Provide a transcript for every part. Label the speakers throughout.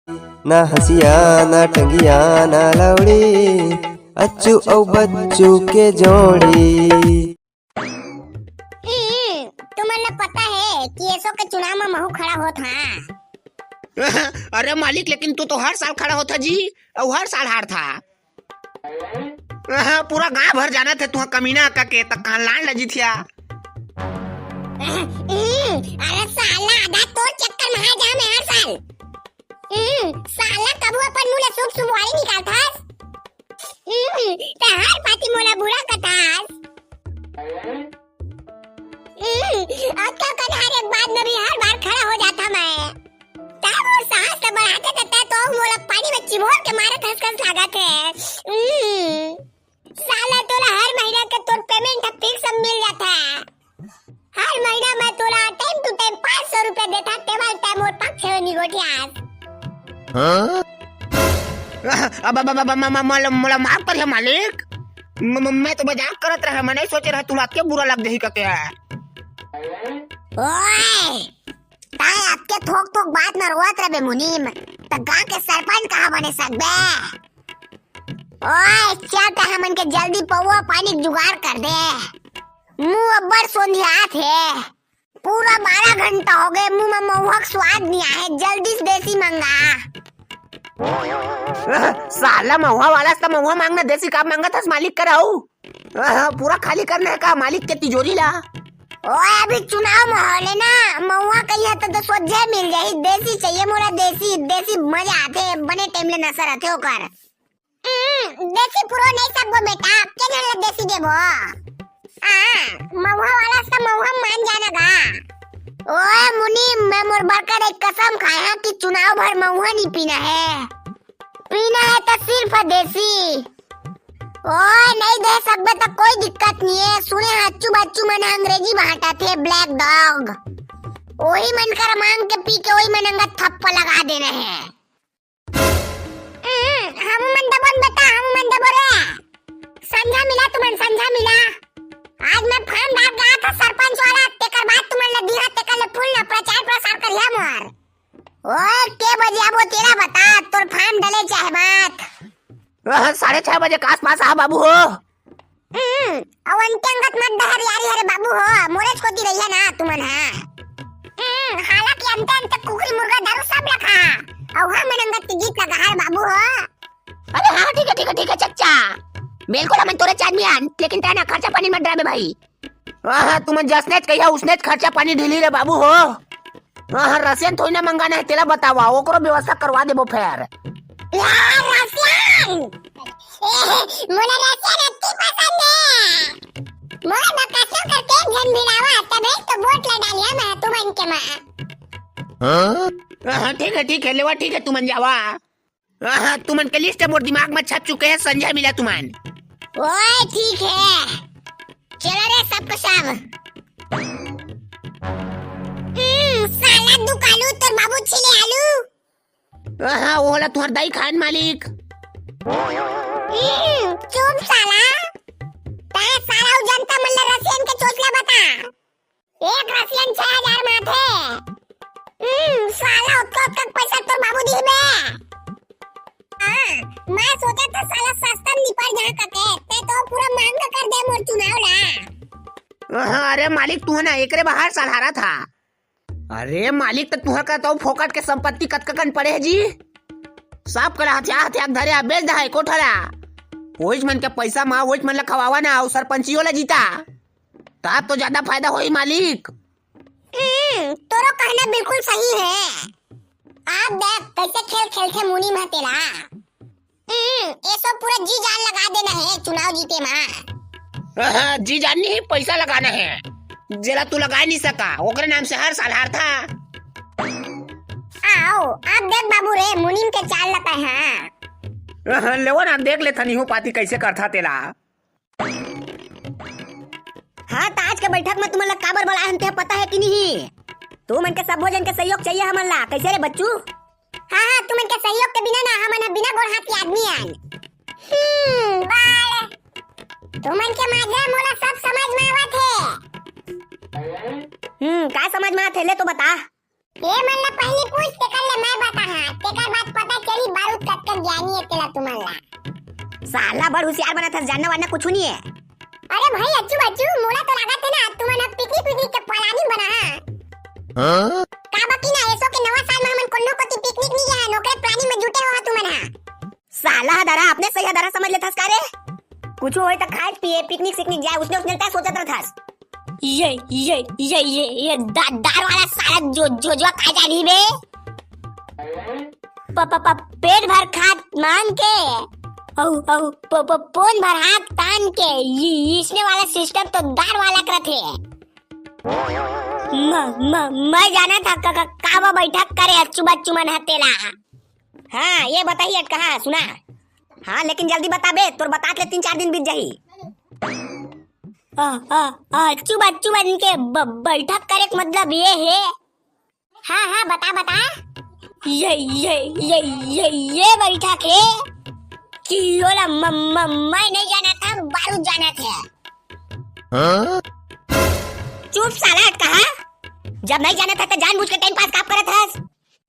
Speaker 1: ना हसिया ना टंगिया ना लवड़ी, अच्चू और बच्चू के जोड़ी।
Speaker 2: तुम्हें पता है कि ऐसो के चुनाव में महू खड़ा होत हाँ।
Speaker 3: अरे मालिक, लेकिन तू तो हर साल खड़ा होता जी, और हर साल हार था। पूरा गांव भर जाना थे तुहा कमीना का के तक कहां लान लजी थिया।
Speaker 2: अरे साला आधा तोर चक्कर में आ जा मैं हर साल। साला कबू अपन मुले सुब सुबवारी निकालतास। ते हर पाती मोला बुरा कतास। अब क्या कर हर एक बात में भी हर बार खड़ा हो जाता मैं। तब वो साहस से बढ़ाते देता तो मोला पानी में चिबोर के मारे खसखस लागत है। साला तोला हर महीना का तोर पेमेंट फिक्स सब मिल जाता है। हर महीना मैं तोला टाइम टू टाइम 500 रुपए देता टेबल टाइम और 5 निगोटियास।
Speaker 3: अब मोला माफ कर मालिक, मैं तो मजाक करत रहा, मैं नहीं सोचे रहा तुला के बुरा लग जही कते है।
Speaker 2: ओए ताए आपके थोक थोक बात न रोत रे बे मुनीम, त गांव के सरपंच कहां बने सकबे। ओए चल त हमन के जल्दी पौवा पानी जुगाड़ कर दे। मुंह अब्बर सोंधियात है, पूरा 12 घंटा हो गए मुंह में महुआ स्वाद नहीं आया, जल्दी से देसी मंगा।
Speaker 3: साला महुआ वाला सा महुआ मांगना देसी काम मांगा था मालिक कराऊ। पूरा खाली करना है का मालिक के तिजोरी ला।
Speaker 2: ओए अभी चुनाव माहौल है ना, महुआ कहिया तो सोझे मिल जाई। देसी चाहिए मोरा, देसी देसी मजा आते बने टाइम ले नसर आते ओकर। देसी पुरो नहीं सकबो बेटा, केने ले देसी देबो। महुआ वाला सा महुआ मान जाना गा। ओए मुनी, मैं मोर बरकर एक कसम खाया कि चुनाव भर महुआ नहीं पीना है। पीना है तो सिर्फ देसी। ओए नहीं दे सकबे तो कोई दिक्कत नहीं है। सुने हच्चू बच्चू मन अंग्रेजी बांटा थे ब्लैक डॉग, वही मन कर मांग के पी के वही मनंगा थप्पा लगा देना है। हम मन दबन बेटा, हम मन दबो रे। संझा मिला तुमन, संझा मिला। आज मैं फॉर्म डाल गया था सरपंच वाला, तेकर बाद तुमन ले दिहा तेकर ले फुल न प्रचार प्रसार करिया मोर। ओए के बजे आबो तेरा बता, तोर फॉर्म डले चाहे बात।
Speaker 3: 6:30 बजे के आसपास आ बाबू हो।
Speaker 2: अवन टंगत मत डहर यारी हरे बाबू हो, मोरेज कोती रहिया ना तुमन हां। हालांकि अंते अंते कुकरी मुर्गा दारू सब रखा और हम मनंगत की गीत लगा हर बाबू हो।
Speaker 3: अरे हाँ ठीक है चच्चा, बिल्कुल हम तोरे चादमियान, लेकिन तेना खर्चा पानी मत डराबे भाई। तुमन जसने कहिया उसने खर्चा पानी ढीली रे बाबू हो। रसियन थोड़ी ना मंगाना है, तेरा बतावा ओकरो व्यवस्था करवा देबो फेर।
Speaker 2: यार रसियन, मोला रसियन अति पसंद है। मोला बकासो करके जन मिलावा तबे तो वोट ले डालिया मैं तुमन के मां।
Speaker 3: ठीक है लेवा, ठीक है तुमन जावा। तुमन के लिस्ट मोर दिमाग में छप चुके हैं, संजय मिला तुमन।
Speaker 2: ओए ठीक है, चलो रे सबको सब। साला दुकालू तोर बाबू छिले आलू।
Speaker 3: वो वाला तुहर दाई खान मालिक।
Speaker 2: चुप साला, ताए सारा जनता मन ले रसियन के चोचला बता। एक रसियन 6000 माथे। साला उतना तक पैसा तोर बाबू दीबे। मैं सोचा था साला सस्ता निपर जा कते, ते तो पूरा महंगा कर दे मोर चुनाव ला।
Speaker 3: अरे मालिक तू ना एकरे बाहर सहारा था। अरे मालिक तो तुहर का तो फोकट के संपत्ति कतकन पड़े है जी। सब करा हथियार धरे बेच दे कोठला, ओइज मन के पैसा मा ओइज मन ला खवावा ना, और सरपंचियो ला जीता तब तो ज्यादा फायदा होई मालिक।
Speaker 2: तोरो कहना बिल्कुल सही है। आप देख कैसे खेल खेलते मुनी में तेरा। ये सब पूरा जी जान लगा देना है चुनाव जीते मां।
Speaker 3: जी जान नहीं, पैसा लगाना है। जरा तू लगा नहीं सका, ओकरे नाम से हर साल हार था।
Speaker 2: आओ आप देख बाबू रे, मुनीम के चाल लगा है।
Speaker 3: लेवो ना देख ले थनी हो पाती कैसे करता तेला।
Speaker 2: हाँ तो आज के बैठक में तुमन ला काबर बुलाए हमके पता है कि नहीं। तू मन के सब भोजन के सहयोग चाहिए हमन ला, कैसे रे बच्चू। हाँ तुमन के सहयोग के बिना ना हमन बिना गोड़ हाथ के आदमी आन। बाल तुमन के माध्यम मोला सब समझ में आवत है। का समझ में आथे ले तो बता। ये मन ला पहली पूछ तेकर ले मैं बता हां तेकर बात पता चली बारूद कटकर ज्ञानी है तेला तुमन
Speaker 4: साला बड़ होशियार बना था, जानना वाना कुछ नहीं है।
Speaker 2: अरे भाई अच्छू बच्चू मोला तो लागत है ना तुमन अब पिकनिक के प्लानिंग बना हां का बाकी ना ऐसो के नवा साल में हमन कोनो कोती पिकनिक नहीं गया नौकरी प्लानिंग में जुटे हो तुमन हां
Speaker 4: साला हदारा अपने सही हदारा समझ लेता का रे। कुछ होए त खाए पिए पिकनिक सिकनिक जाए उसने क्या सोचत रहथस। ये दार वाला साला जो खा जा रही बे पेट भर खात मांग के पोन भर हाथ तान के इसने वाला सिस्टम तो दार वाला करते मैं जाना था काबा बैठक करे अच्छू बच्चू मन हतेला। हाँ ये बताइए कहा सुना। हाँ लेकिन जल्दी बता बे तोर बता के 3-4 दिन बीत जाही। अच्छू बच्चू बन के बैठक करे का मतलब ये है।
Speaker 2: हाँ बता
Speaker 4: ये बैठक है कि योला मैं नहीं जाना था बारूद जाना था। चुप साला कहा जब नहीं जाना था तो जानबूझ के टाइम पास काप करत हस।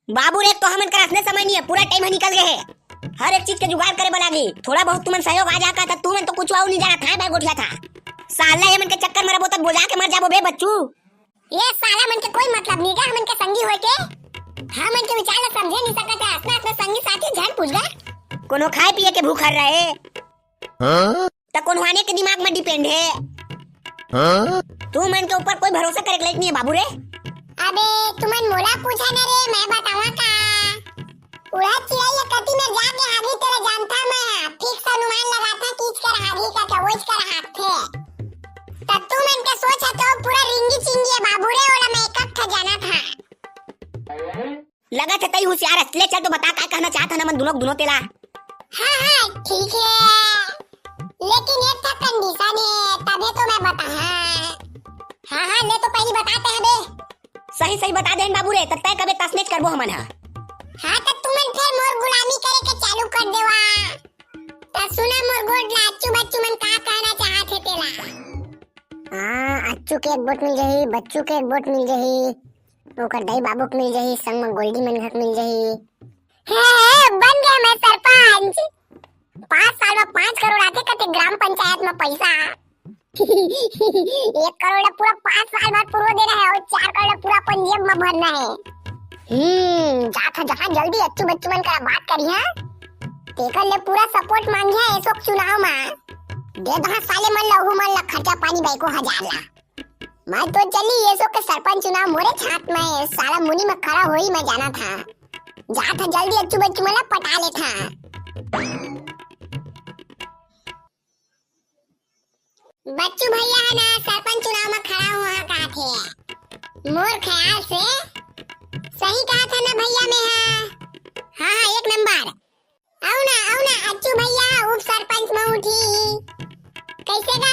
Speaker 4: बाबू रे तो हमन करसने समय नहीं है, पूरा टाइम निकल गए है। हर एक चीज के जुगाड़ करे बनागी थोड़ा बहुत तुमन सहयोग आ जाता था तुमन तो कुछ आऊ नहीं जाना था। बैग उठला था साला ये मन के चक्कर मरबो तब बुझा के मर जाबो बे बच्चू।
Speaker 2: ये साला मन के कोई मतलब नहीं का हमन के संगी होय के हमन के विचार ला समझे नहीं सकत है अपना संगी साथी जान पूछ गए
Speaker 4: कोनो खाए पिए के भूख हर रहे तो कोनवाने के दिमाग में डिपेंड है। तू मन के ऊपर कोई भरोसा करे लायक नहीं है बाबू रे।
Speaker 2: अबे तुमन मोला पूछा ना रे मैं बतावा का उड़ा चिड़ैया कटी में जाके हागी तेरे जानता मैं ठीक से अनुमान लगाता किस कर हागी का क्या वोच कर हाथ थे तब तू मन के सोच है तो पूरा रिंगी चिंगी है बाबू रे ओला मैं एक था जाना था
Speaker 4: लगा था तई होशियार है। ले चल तो बता क्या कहना चाहता ना मन दोनों तेला।
Speaker 2: हाँ ठीक है लेकिन एक था कंडीशन है तभी तो मैं बता हाँ ले तो पहली बताते हैं बे
Speaker 4: सही बता देन बाबू रे तब तक कबे तसनेच करबो हमन हा।
Speaker 2: हाँ तो तुमन फिर मोर गुलामी करे के चालू कर देवा तो सुना मोर गोड लाचू बच्चू मन का कहना चाहते तेला। हाँ अच्छू के एक बोट मिल जाही बच्चू के एक बोट मिल जाही ओकर दई बाबू के मिल जाही संग में गोल्डी मन घर मिल जाही। बन गया मैं सरपंच 5 साल में 5 करोड़ आते कते ग्राम पंचायत में पैसा 1 करोड़ पूरा 5 साल बाद पूरा देना है और 4 करोड़ पूरा अपन जेब में भरना है। जाता जहाँ जल्दी अच्छू बच्चू मन का बात करी है तेकर ले पूरा सपोर्ट मांगी है ऐसो चुनाव में दे दहा साले मन लहू मन ला खर्चा पानी बाइको 1000 ला मैं तो चली ऐसो के सरपंच चुनाव मोरे छात में साला मुनी में खड़ा होई मैं जाना था जाता जल्दी अच्छू बच्चू मन ला पटा ले था। बच्चू भैया है ना सरपंच चुनाव में खड़ा हुआ कहा थे मोर ख्याल से सही कहा था ना भैया में है। हाँ 1 नंबर आओ ना अच्छू भैया उप सरपंच में उठी कैसेगा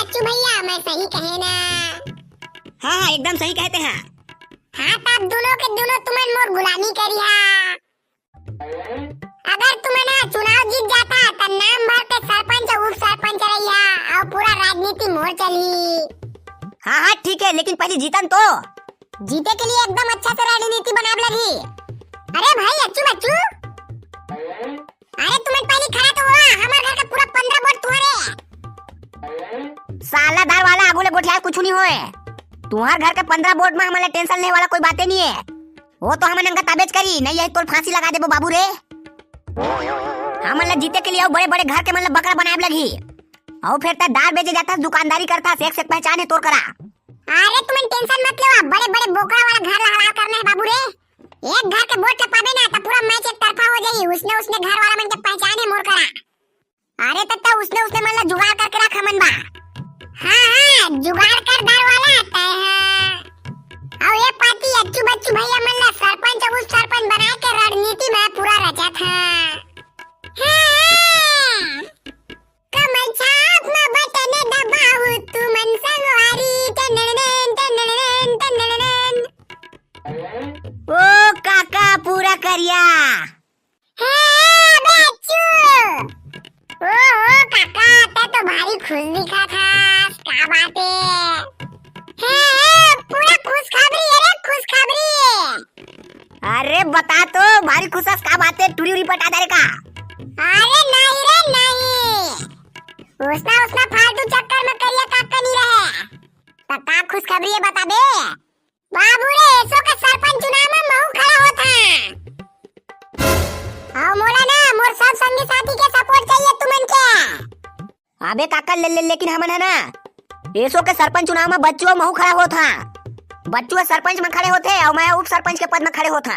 Speaker 2: अच्छू भैया मैं सही कहे ना।
Speaker 4: हाँ एकदम सही कहते हैं।
Speaker 2: हाँ तब दोनों के दोनों तुमन मोर गुलामी करी है। अगर तुमने चुनाव जीत जाता तो नाम भर के सरपंच और उप सरपंच रही है और पूरा राजनीति मोर चली।
Speaker 4: हाँ ठीक है लेकिन पहले जीतन तो
Speaker 2: जीते के लिए एकदम अच्छा से राजनीति बनाब लगी। अरे भाई अच्छू बच्चू अरे तुमन पहले खड़ा तो हुआ हमारे घर का पूरा 15 वोट तुम्हारे।
Speaker 4: साला दार वाला आगू ले गोठिया कुछ नहीं होए तुम्हार घर के 15 वोट में हमारे टेंशन लेने वाला कोई बातें नहीं है। वो तो हमन का ताबेज करी नहीं है तो फांसी लगा देबो बाबू रे। हमन जीते के लिए बड़े बड़े घर के मतलब बकरा बनाए लगी और फिर त दार बेचे जाता दुकानदारी करता एक से पहचान है तोर करा।
Speaker 2: अरे तुम टेंशन मत लो बड़े बड़े बोकरा वाला घर हलाल करना है बाबू रे। एक घर के वोट पाबे ना तो पूरा मैच एक तरफा हो जाई उसने घर वाला मन के पहचान है मोर करा। अरे तब उसने मतलब जुगाड़ करके रखा मन बा। हाँ जुगाड़ कर दार वाला आता है और ये पार्टी अच्छू बच्चू भैया मन ला सरपंच और उस सरपंच बना के रणनीति में पूरा रचा था। कमल छाप में बटन दबाऊ तू मन संगवारी टननन टननन टननन।
Speaker 4: ओ काका पूरा करिया।
Speaker 2: बच्चू ओ काका ते तो भारी खुश दिखा था क्या बात है। पूरा खुशखबरी है रे खुशखबरी।
Speaker 4: उरी उरी पटा दे का।
Speaker 2: अरे नहीं रे नहीं, उसना उसना फालतू चक्कर में करिया काका नहीं रहे। का खुशखबरी है बता दे। बाबू रे ऐसो के सरपंच चुनाव में महू खड़ा होता। आओ मोला ना मोर सब संगी साथी के सपोर्ट चाहिए तुमन के।
Speaker 4: अबे काका लेकिन हमन है ना एसो के सरपंच चुनाव में बच्चों महू खड़ा होता। बच्चों सरपंच में खड़े होते और मैं उप सरपंच के पद में खड़े होता।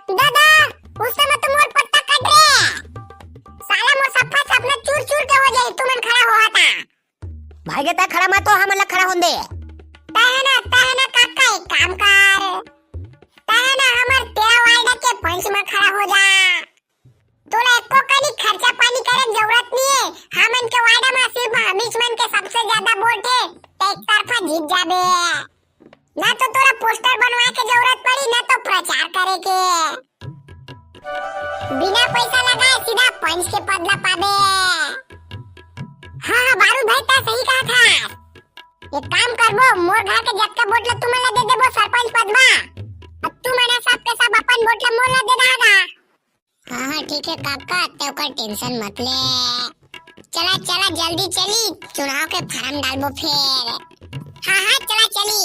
Speaker 2: दादा उस समय तो मोर पत्ता कट रे, साला मोर सफा सपना चूर चूर के हो जाए तुमन खड़ा होता।
Speaker 4: भाई गेता खड़ा मत हो, हमन ला खड़ा होन दे।
Speaker 2: तहना काका एक काम कर, तहना हमर तेरा वार्ड के पंच में खड़ा हो जा। तोला एको कनी खर्चा पानी करे जरूरत नहीं है। हमन के वार्ड में सिर्फ हमीच मन के सबसे ज्यादा वोट है, तो एक तरफा जीत जाबे। ना तो तोरा पोस्टर बनवा के जरूरत पड़ी ना तो प्रचार करे के। बिना पैसा लगाए सीधा पंच के पद ला पाबे। हाँ बारू भाई ता सही कहा था। एक काम करबो, मोर घर के जत्ता वोट ला तुमन ला दे देबो सरपंच पद में, अब तुमन सब के सब अपन वोट ला मोर ला दे देगा। हाँ ठीक है काका, तो का टेंशन मत ले। चला चला जल्दी चली, चुनाव के फार्म डालबो फिर। हाँ चला चली।